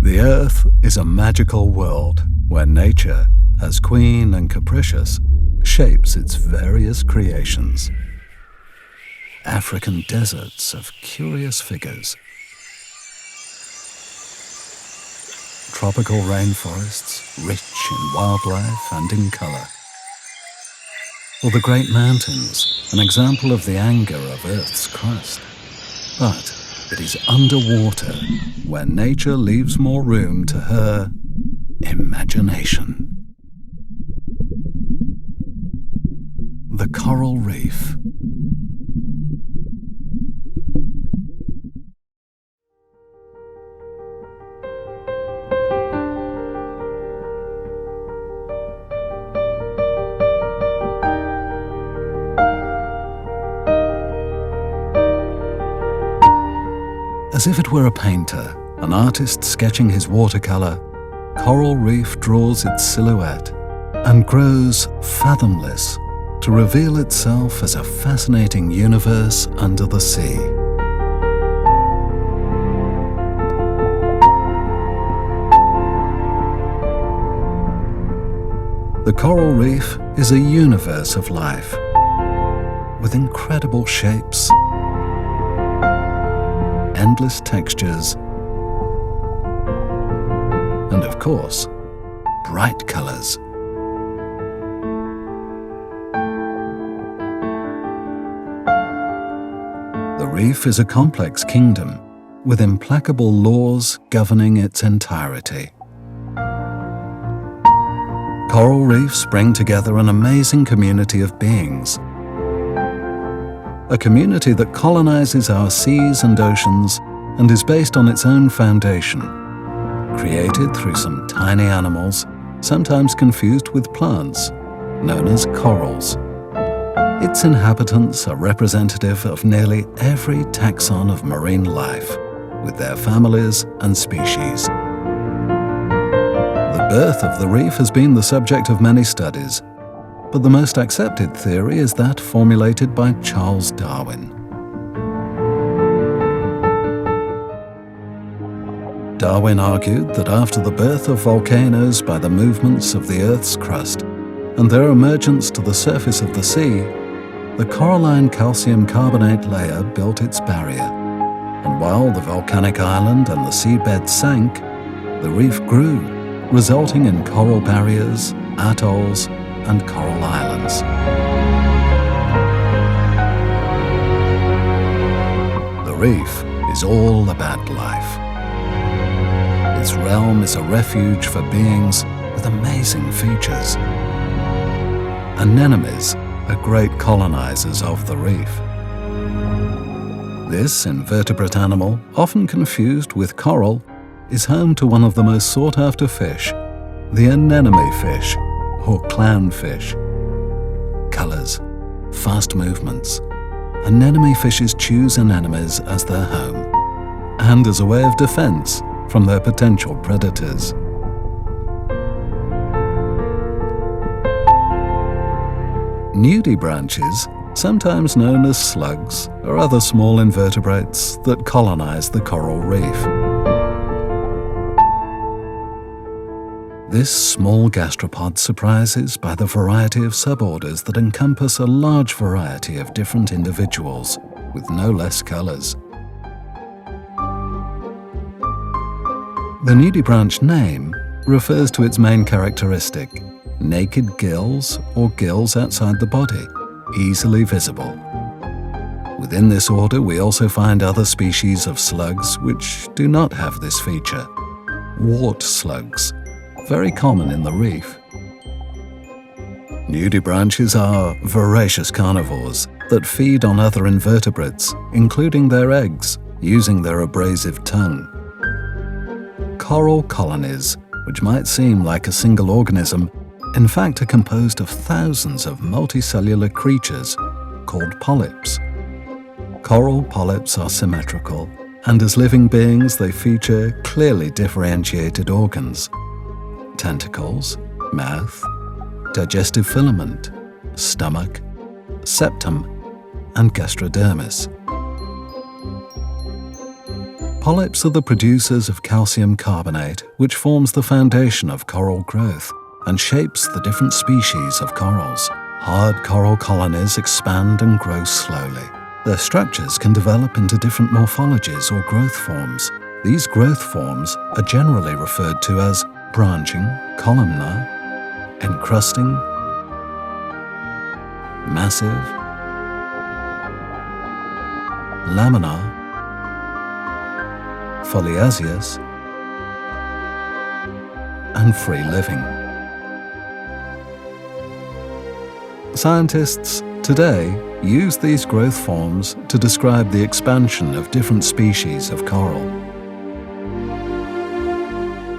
The Earth is a magical world where nature, as queen and capricious, shapes its various creations. African deserts of curious figures, tropical rainforests rich in wildlife and in colour, or the great mountains, an example of the anger of Earth's crust. But it is underwater where nature leaves more room to her imagination. The coral reef. As if it were a painter, an artist sketching his watercolor, coral reef draws its silhouette and grows fathomless to reveal itself as a fascinating universe under the sea. The coral reef is a universe of life, with incredible shapes, endless textures, and of course, bright colors. The reef is a complex kingdom with implacable laws governing its entirety. Coral reefs bring together an amazing community of beings. A community that colonizes our seas and oceans and is based on its own foundation, created through some tiny animals, sometimes confused with plants, known as corals. Its inhabitants are representative of nearly every taxon of marine life, with their families and species. The birth of the reef has been the subject of many studies, but the most accepted theory is that formulated by Charles Darwin. Darwin argued that after the birth of volcanoes by the movements of the Earth's crust and their emergence to the surface of the sea, the coralline calcium carbonate layer built its barrier, and while the volcanic island and the seabed sank, the reef grew, resulting in coral barriers, atolls, and coral islands. The reef is all about life. Its realm is a refuge for beings with amazing features. Anemones are great colonizers of the reef. This invertebrate animal, often confused with coral, is home to one of the most sought-after fish, the anemone fish, or clownfish. Colors, fast movements. Anemone fishes choose anemones as their home, and as a way of defense from their potential predators. Nudibranches, sometimes known as slugs, are other small invertebrates that colonize the coral reef. This small gastropod surprises by the variety of suborders that encompass a large variety of different individuals, with no less colors. The nudibranch name refers to its main characteristic, naked gills or gills outside the body, easily visible. Within this order we also find other species of slugs which do not have this feature. Wart slugs, very common in the reef. Nudibranches are voracious carnivores that feed on other invertebrates, including their eggs, using their abrasive tongue. Coral colonies, which might seem like a single organism, in fact are composed of thousands of multicellular creatures called polyps. Coral polyps are symmetrical, and as living beings they feature clearly differentiated organs: tentacles, mouth, digestive filament, stomach, septum, and gastrodermis. Polyps are the producers of calcium carbonate, which forms the foundation of coral growth and shapes the different species of corals. Hard coral colonies expand and grow slowly. Their structures can develop into different morphologies or growth forms. These growth forms are generally referred to as branching, columnar, encrusting, massive, laminar, foliaceous, and free-living. Scientists today use these growth forms to describe the expansion of different species of coral.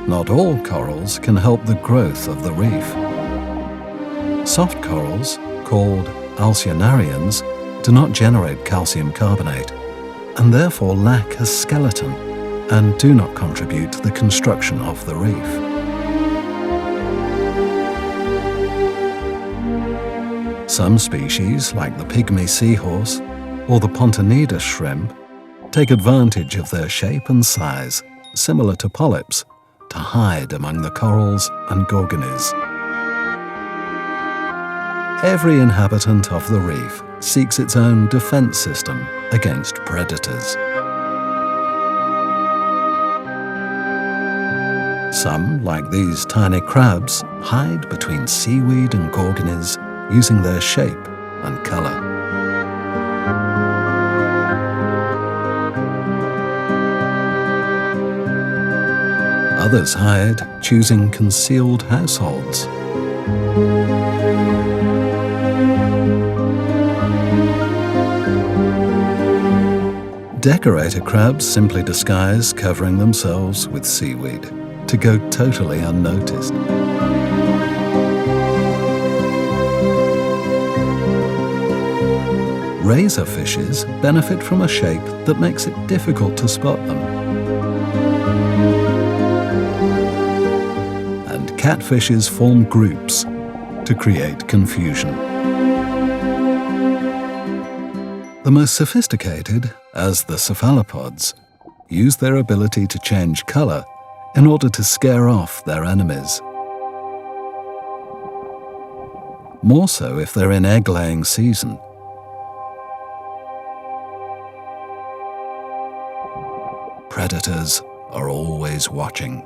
Not all corals can help the growth of the reef. Soft corals, called alcyonarians, do not generate calcium carbonate and therefore lack a skeleton and do not contribute to the construction of the reef. Some species, like the pygmy seahorse or the Pontonida shrimp, take advantage of their shape and size, similar to polyps, to hide among the corals and gorgonies. Every inhabitant of the reef seeks its own defense system against predators. Some, like these tiny crabs, hide between seaweed and gorgonies using their shape and color. Others hide, choosing concealed households. Decorator crabs simply disguise, covering themselves with seaweed to go totally unnoticed. Razorfishes benefit from a shape that makes it difficult to spot them. And catfishes form groups to create confusion. The most sophisticated, as the cephalopods, use their ability to change color in order to scare off their enemies. More so if they're in egg-laying season. Predators are always watching.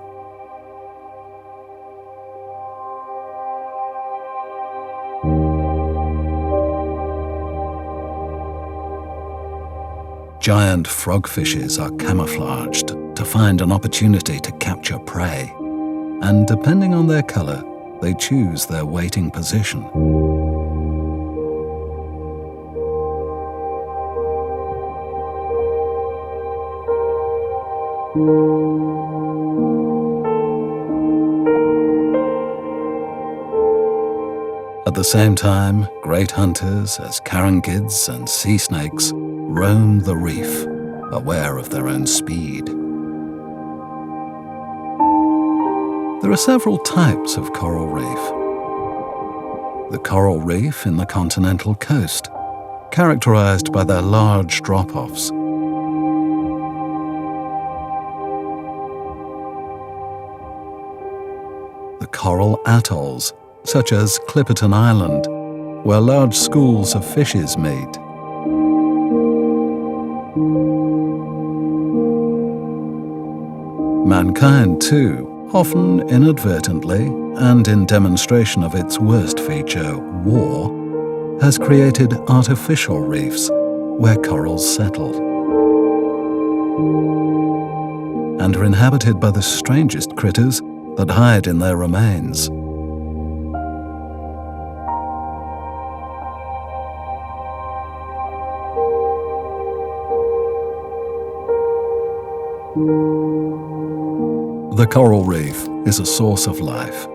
Giant frogfishes are camouflaged to find an opportunity to capture prey, and depending on their color, they choose their waiting position. At the same time, great hunters as carangids and sea snakes roam the reef, aware of their own speed. There are several types of coral reef. The coral reef in the continental coast, characterized by their large drop-offs. The coral atolls, such as Clipperton Island, where large schools of fishes meet. Mankind, too, often inadvertently and in demonstration of its worst feature, war, has created artificial reefs where corals settle and are inhabited by the strangest critters that hide in their remains. The coral reef is a source of life.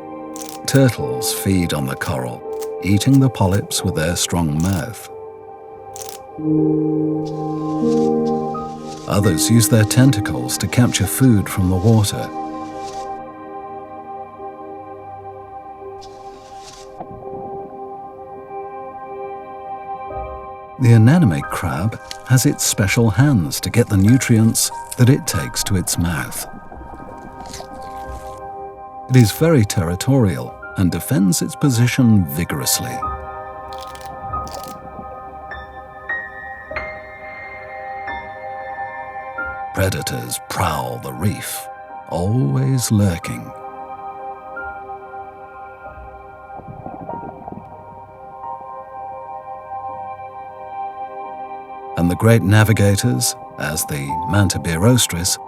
Turtles feed on the coral, eating the polyps with their strong mouth. Others use their tentacles to capture food from the water. The anemone crab has its special hands to get the nutrients that it takes to its mouth. It is very territorial and defends its position vigorously. Predators prowl the reef, always lurking. And the great navigators, as the mantabeirostris,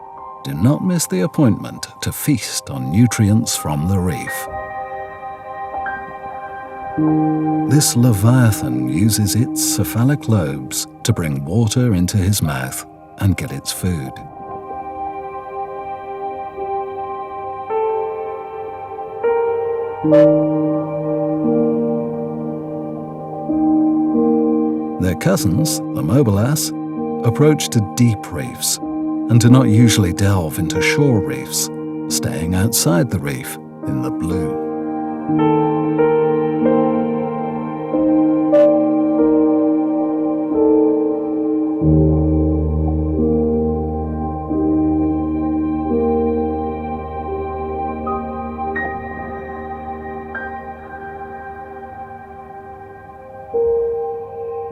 do not miss the appointment to feast on nutrients from the reef. This leviathan uses its cephalic lobes to bring water into his mouth and get its food. Their cousins, the mobilas, approach to deep reefs and do not usually delve into shore reefs, staying outside the reef in the blue.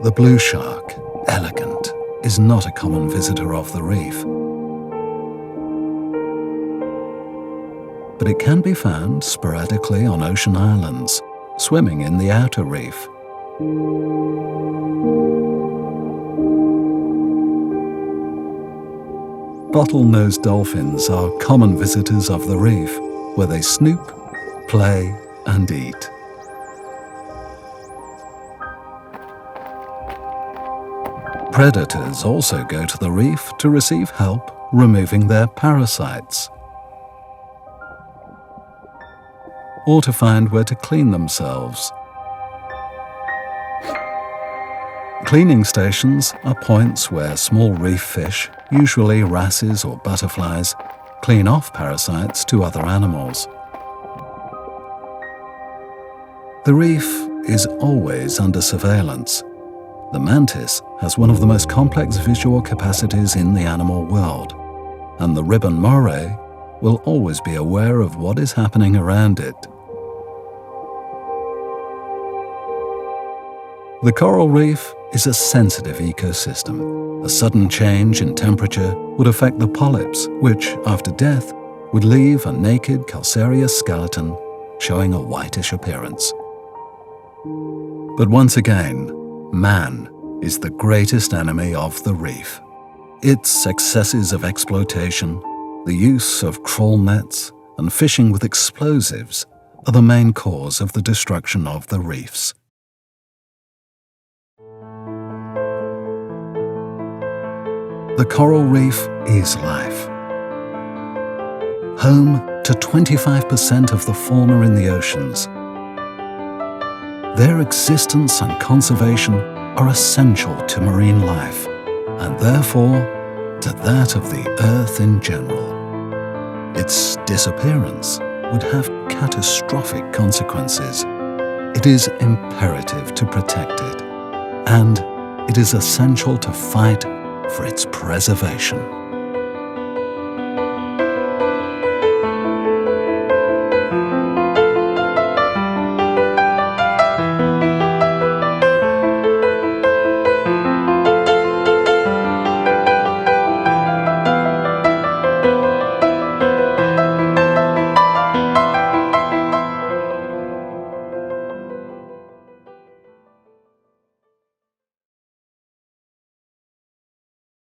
The blue shark, elegant, is not a common visitor of the reef. But it can be found sporadically on ocean islands, swimming in the outer reef. Bottlenose dolphins are common visitors of the reef, where they snoop, play, and eat. Predators also go to the reef to receive help removing their parasites, or to find where to clean themselves. Cleaning stations are points where small reef fish, usually wrasses or butterflies, clean off parasites to other animals. The reef is always under surveillance. The mantis has one of the most complex visual capacities in the animal world, and the ribbon moray will always be aware of what is happening around it. The coral reef is a sensitive ecosystem. A sudden change in temperature would affect the polyps, which, after death, would leave a naked calcareous skeleton showing a whitish appearance. But once again, man is the greatest enemy of the reef. Its excesses of exploitation, the use of trawl nets, and fishing with explosives are the main cause of the destruction of the reefs. The coral reef is life. Home to 25% of the fauna in the oceans. Their existence and conservation are essential to marine life, and therefore to that of the Earth in general. Its disappearance would have catastrophic consequences. It is imperative to protect it, and it is essential to fight for its preservation.